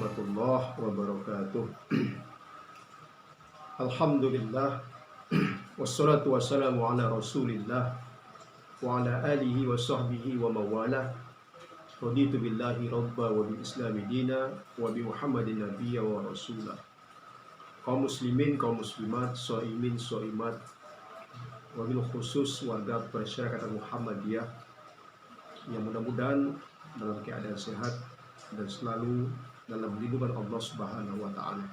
warahmatullahi wabarakatuh. Alhamdulillah, wassalatu wassalamu ala rasulillah wa ala alihi wa sahbihi wa mawalah. Raditu billahi rabba wa bil islami dina wa bi muhammadin nabiyya wa rasulah. Kaum muslimin, kaum muslimat, shaimin, shaimat, wabil khusus warga persyarikatan Muhammadiyah yang mudah-mudahan dalam keadaan sehat dan selalu dalam lindungan Allah Subhanahu wa taala.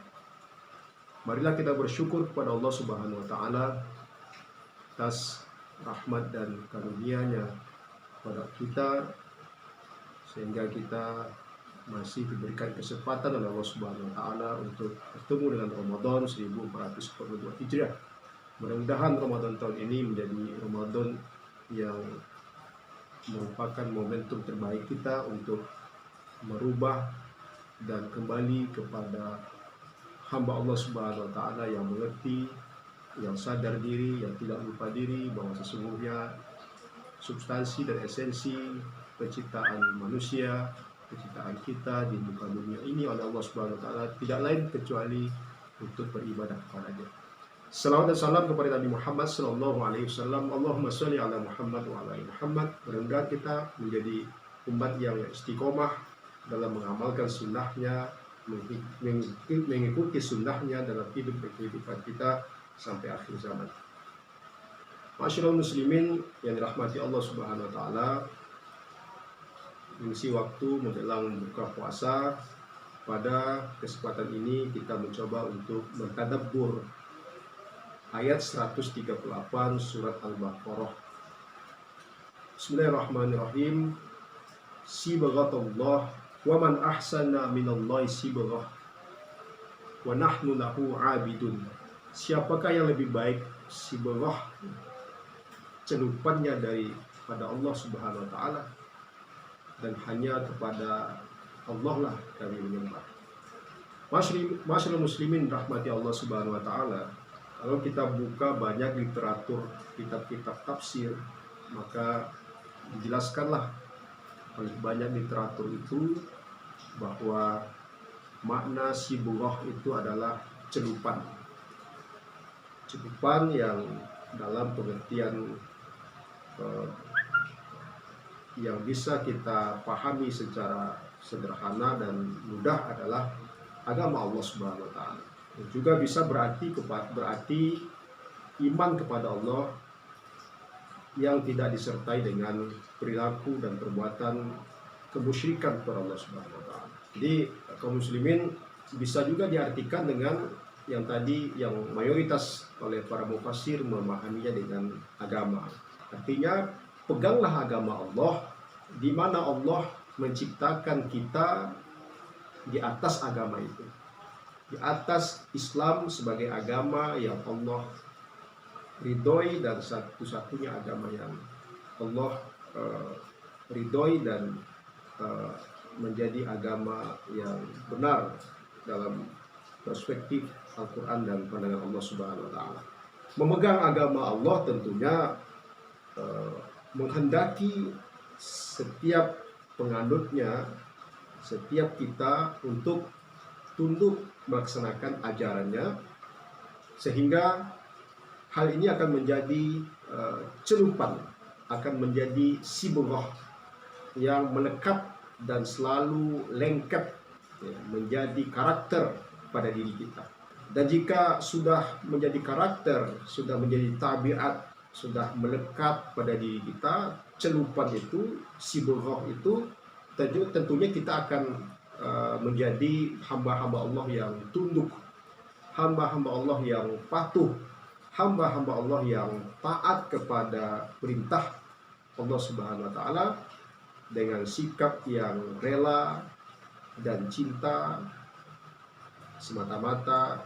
Marilah kita bersyukur kepada Allah Subhanahu wa taala atas rahmat dan karunia-Nya pada kita sehingga kita masih diberikan kesempatan oleh Allah Subhanahu wa taala untuk bertemu dengan Ramadan 1442 Hijriah. Mudah-mudahan Ramadan tahun ini menjadi Ramadan yang merupakan momentum terbaik kita untuk merubah dan kembali kepada hamba Allah Subhanahu wa taala yang mengerti, yang sadar diri, yang tidak lupa diri bahwa sesungguhnya substansi dan esensi penciptaan manusia, penciptaan kita di muka dunia ini oleh Allah Subhanahu wa taala tidak lain kecuali untuk beribadah kepada-Nya. Salawat dan salam kepada Nabi Muhammad sallallahu alaihi wasallam. Allahumma sholli ala Muhammad wa ala ali Muhammad. Mudah-mudahan kita menjadi umat yang istiqomah dalam mengamalkan sunnahnya, mengikuti sunnahnya dalam hidup dan kehidupan kita sampai akhir zaman. Masyaallah muslimin yang dirahmati Allah Subhanahu wa taala, mengisi waktu menjelang buka puasa, pada kesempatan ini kita mencoba untuk mentadabbur ayat 138 surat Al-Baqarah. Bismillahirrahmanirrahim. Sibghatullah wa man ahsana minallahi sibghah wa nahnu lahu abidun. Siapakah yang lebih baik sibghah, celupannya daripada Allah Subhanahu wa taala, dan hanya kepada Allah lah kami menyembah. Masyaallah muslimin rahmati Allah Subhanahu wa taala. Kalau kita buka banyak literatur kitab-kitab tafsir, maka dijelaskanlah oleh banyak literatur itu bahwa makna sibghah itu adalah celupan. Celupan yang dalam pengertian yang bisa kita pahami secara sederhana dan mudah adalah agama Allah Subhanahu wa taala. Dan juga bisa berarti iman kepada Allah yang tidak disertai dengan perilaku dan perbuatan kemusyrikan kepada Allah Subhanahu wa taala. Jadi kaum muslimin bisa juga diartikan dengan yang tadi yang mayoritas oleh para mufassir memahaminya dengan agama. Artinya peganglah agama Allah, di mana Allah menciptakan kita di atas agama itu, di atas Islam sebagai agama yang Allah ridhoi dan satu-satunya agama yang Allah ridhoi dan menjadi agama yang benar dalam perspektif Al-Quran dan pandangan Allah Subhanahu wa taala. Memegang agama Allah tentunya menghendaki setiap penganutnya, setiap kita untuk tunduk melaksanakan ajarannya, sehingga hal ini akan menjadi celupan, akan menjadi sibghah yang melekat dan selalu lengket, ya, menjadi karakter pada diri kita. Dan jika sudah menjadi karakter, sudah menjadi tabiat, sudah melekat pada diri kita, celupan itu, sibghah itu, tentunya kita akan menjadi hamba-hamba Allah yang tunduk, hamba-hamba Allah yang patuh, hamba-hamba Allah yang taat kepada perintah Allah Subhanahu wa taala dengan sikap yang rela dan cinta semata-mata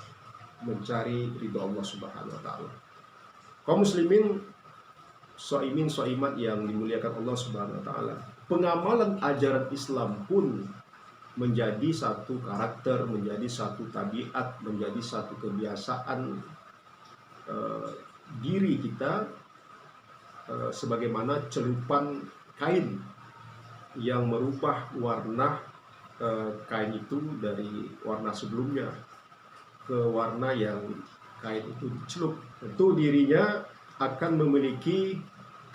mencari ridha Allah Subhanahu wa taala. Kaum muslimin, shaimin, shaimat yang dimuliakan Allah Subhanahu wa taala, pengamalan ajaran Islam pun menjadi satu karakter, menjadi satu tabiat, menjadi satu kebiasaan diri kita, sebagaimana celupan kain yang merubah warna kain itu dari warna sebelumnya ke warna yang kain itu dicelup. Tentu dirinya akan memiliki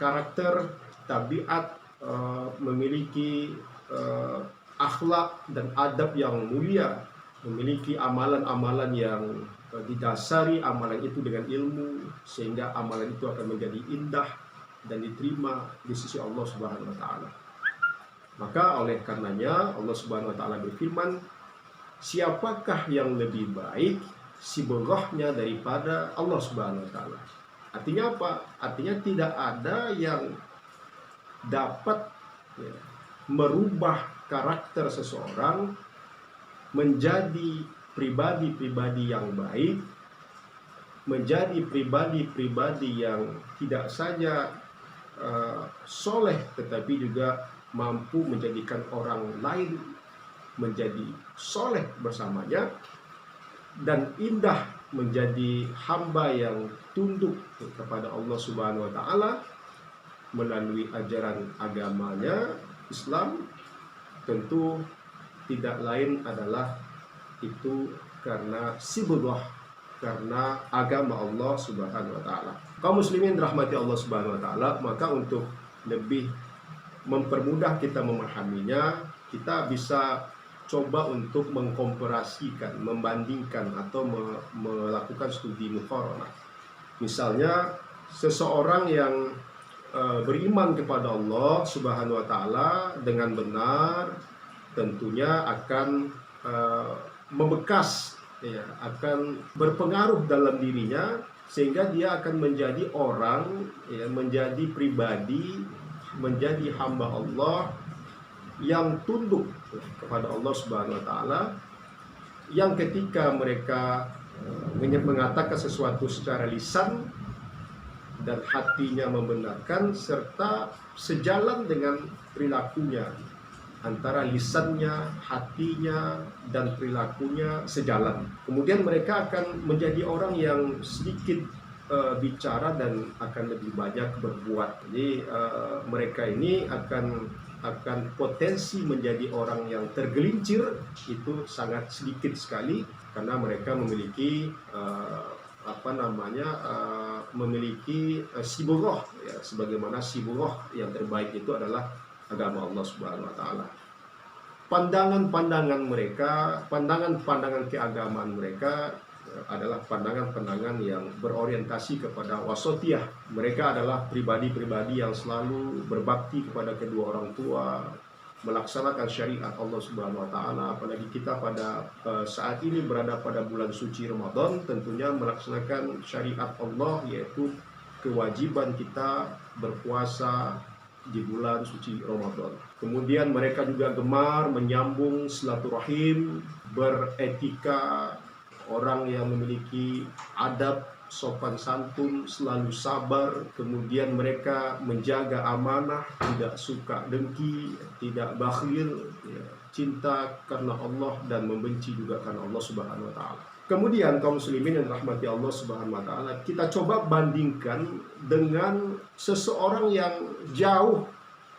karakter, tabiat, memiliki akhlak dan adab yang mulia, memiliki amalan-amalan yang didasari amalan itu dengan ilmu, sehingga amalan itu akan menjadi indah dan diterima di sisi Allah Subhanahu wa taala. Maka oleh karenanya Allah Subhanahu wa taala berfirman, siapakah yang lebih baik sibghahnya daripada Allah Subhanahu wa taala? Artinya apa? Artinya tidak ada yang dapat merubah karakter seseorang menjadi pribadi-pribadi yang baik, menjadi pribadi-pribadi yang tidak saja soleh tetapi juga mampu menjadikan orang lain menjadi soleh bersamanya, dan indah menjadi hamba yang tunduk kepada Allah Subhanahu wa taala melalui ajaran agamanya Islam. Tentu tidak lain adalah itu karena sibghah, karena agama Allah Subhanahu wa taala. Kaum muslimin rahmati Allah Subhanahu wa taala, maka untuk lebih mempermudah kita memahaminya, kita bisa coba untuk mengkomparasikan, membandingkan atau melakukan studi muqaranah. Misalnya seseorang yang beriman kepada Allah Subhanahu wa taala dengan benar, tentunya akan membekas, ya, akan berpengaruh dalam dirinya, sehingga dia akan menjadi orang, ya, menjadi pribadi, menjadi hamba Allah yang tunduk kepada Allah Subhanahu wa taala, yang ketika mereka mengatakan sesuatu secara lisan dan hatinya membenarkan, serta sejalan dengan perilakunya, antara lisannya, hatinya, dan perilakunya sejalan. Kemudian mereka akan menjadi orang yang sedikit bicara dan akan lebih banyak berbuat. Jadi mereka ini akan potensi menjadi orang yang tergelincir itu sangat sedikit sekali, karena mereka memiliki memiliki sibghah, ya, sebagaimana sibghah yang terbaik itu adalah agama Allah Subhanahu wa taala. Pandangan-pandangan mereka, pandangan-pandangan keagamaan mereka adalah pandangan-pandangan yang berorientasi kepada wasatiyah. Mereka adalah pribadi-pribadi yang selalu berbakti kepada kedua orang tua, melaksanakan syariat Allah Subhanahu wa taala. Apalagi kita pada saat ini berada pada bulan suci Ramadan, tentunya melaksanakan syariat Allah, yaitu kewajiban kita berpuasa di bulan suci Ramadan. Kemudian mereka juga gemar menyambung silaturahim, beretika, orang yang memiliki adab, sopan santun, selalu sabar. Kemudian mereka menjaga amanah, tidak suka dengki, tidak bakhil, ya, cinta karena Allah dan membenci juga karena Allah Subhanahu wa taala. Kemudian kaum muslimin yang rahmati Allah Subhanahu wa taala, kita coba bandingkan dengan seseorang yang jauh,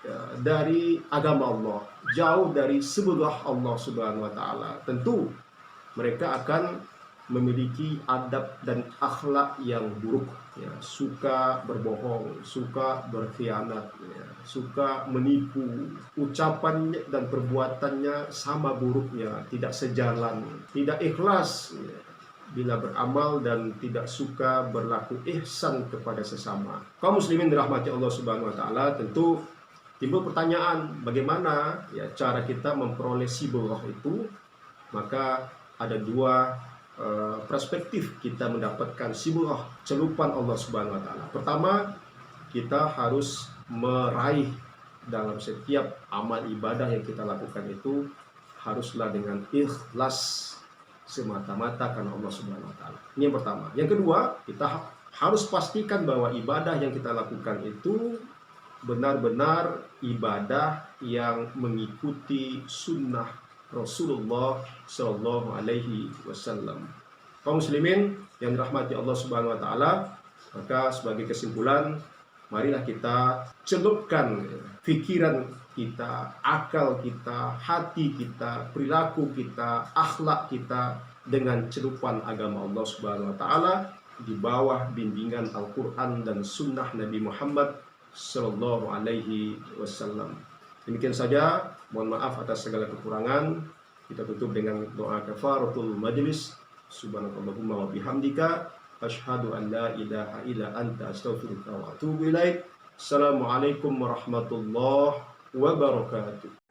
ya, dari agama Allah, jauh dari sibghah Allah Subhanahu wa taala. Tentu mereka akan memiliki adab dan akhlak yang buruk, ya, suka berbohong, suka berkhianat, ya, suka menipu, ucapannya dan perbuatannya sama buruknya, tidak sejalan, tidak ikhlas, ya, bila beramal, dan tidak suka berlaku ihsan kepada sesama. Kaum muslimin dirahmati Allah Subhanahu wa taala, tentu timbul pertanyaan, bagaimana, ya, cara kita memperoleh sibghah itu? Maka ada dua perspektif kita mendapatkan sibghah, celupan Allah Subhanahu wa taala. Pertama, kita harus meraih dalam setiap amal ibadah yang kita lakukan itu haruslah dengan ikhlas semata-mata karena Allah Subhanahu wa taala. Ini yang pertama. Yang kedua, kita harus pastikan bahwa ibadah yang kita lakukan itu benar-benar ibadah yang mengikuti sunnah Rasulullah Shallallahu Alaihi Wasallam. Kaum muslimin yang dirahmati Allah Subhanahu Wa Taala, maka sebagai kesimpulan, marilah kita celupkan pikiran kita, akal kita, hati kita, perilaku kita, akhlak kita dengan celupan agama Allah Subhanahu wa taala di bawah bimbingan Al-Qur'an dan sunnah Nabi Muhammad sallallahu alaihi wasallam. Demikian saja, mohon maaf atas segala kekurangan. Kita tutup dengan doa kafaratul majlis. Subhanakallahumma wa bihamdika asyhadu an la ilaha illa anta astaghfiruka wa atubu ilaik. Assalamualaikum warahmatullahi wabarakatuh.